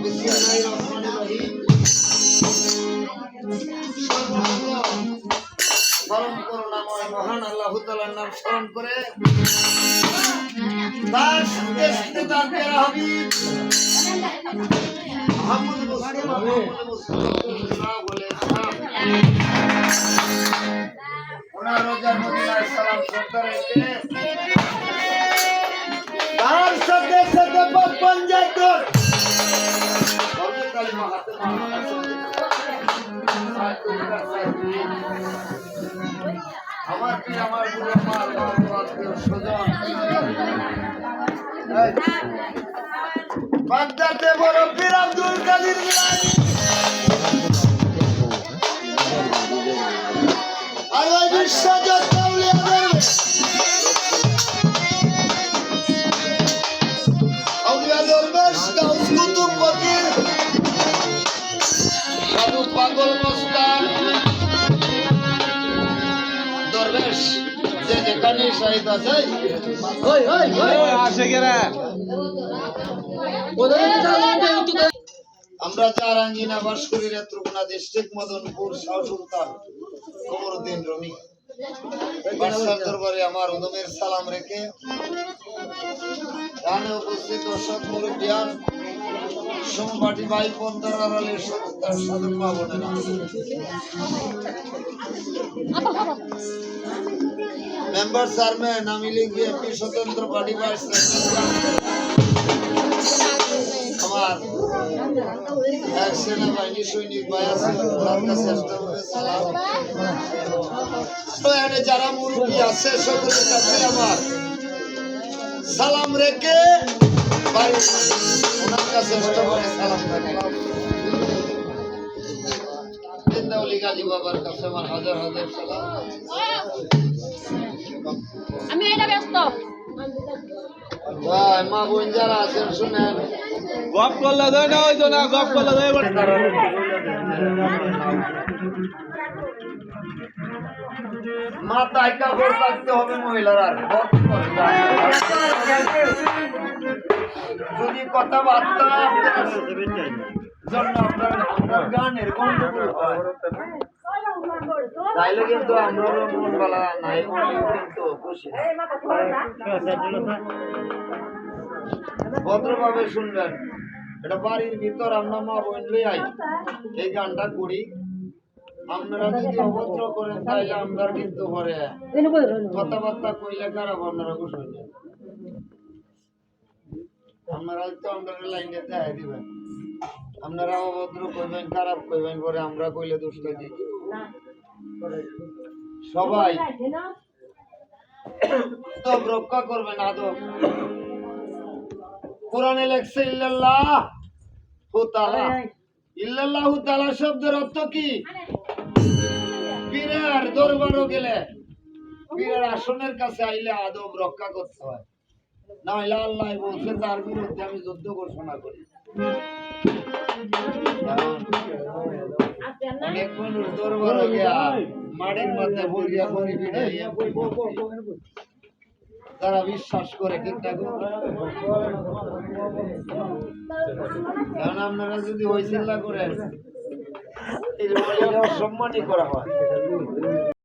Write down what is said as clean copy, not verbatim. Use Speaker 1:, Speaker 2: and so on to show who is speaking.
Speaker 1: বিসমিল্লাহির পরম করুণাময় মহান আল্লাহ তাআলার নাম স্মরণ করে তার সাথে সাথে তার প্রিয় হাবিব মুহাম্মদ মুস্তাফা বলে ওনার রোজার মদিনায় সালাম শ্রদ্ধা রেখে তার সাথে সাথে পপন জাতর বলে কালিমা হাতে আমার কি আমার গুরু আমার আত্মীয় স্বজন বাগদাদে বড় পীর আব্দুল কাদের জিলানী আর ওই বিশ্বজত আউলিয়া দরবেশ গাউস কুতুব ফকির সাধু পাগল মস্তান দরবেশ যে যেখানে শহীদ আছে ওই ওই ওই আসে গেরা আমরা চার আঙ্গিনা বাঁশকুড়ি নেত্রকোনা ডিস্ট্রিক্ট মদনপুর শাহ সুলতান কমরউদ্দিন রনি বাদশাহ দরবারে আমার উদমের সালাম রেখে এখানে উপস্থিত দর্শক মুরব্বিয়ান সমপাটি ভাই পন্থার আড়ালের সত্তার সাধু মা বোনেরা member chairman Awami League BNP স্বতন্ত্র পার্টি ভাইস আমার এক সেনাবাহিনী সৈনিক ভাই আছে ওনার কাছে সালাম তো এখানে যারা মুরব্বী আছে সকলের কাছে আমার সালাম রেখে বাড়ির ওনার কাছে সালাম রাখলাম জিন্দাউলি গাজী বাবার কাছে আমার হাজার হাজার সালাম
Speaker 2: আমি এটা ব্যস্ত
Speaker 1: ভাই মা বোন যারা আছেন শুনেন
Speaker 3: গপ করলে দেয় না ওই তো না গপ করলে দেয়
Speaker 1: মাথায় কাপড় থাকতে হবে মহিলারা যদি কথাবার্তা জন্য আপনার গানের গন্ডগোল হয় তাইলে কিন্তু আমরা মন বলা নাই কিন্তু খুশি ভদ্রভাবে শুনবেন এটা বাড়ির ভিতর আমরা মা বোন লই এই গানটা করি আপনারা যদি অভদ্র করেন তাইলে আমরা কিন্তু পরে কথাবার্তা কইলে খারাপ আপনারা খুশি হয়ে যান আপনারা তো আমরা লাইনে দেখাই দিবেন আপনারা অভদ্র কইবেন খারাপ কইবেন পরে আমরা কইলে দোষ দিই সবাই আদব রক্ষা করবেন আদব কোরআনে লেখছে ইল্লাল্লাহু তাআলা ইল্লাল্লাহু তাআলা শব্দের অর্থ কি পীরের দরবারে গেলে পীরের আসনের কাছে আইলে আদব রক্ষা করতে হয় না হলে আল্লাহ বলছে তার বিরুদ্ধে আমি যুদ্ধ ঘোষণা করি অনেক মানুষ দরবারে গিয়া মাটির মধ্যে বইয়া তারা বিশ্বাস করে ঠিক না কারণ আপনারা যদি ওই চিন্তা করেন সম্মানই করা হয়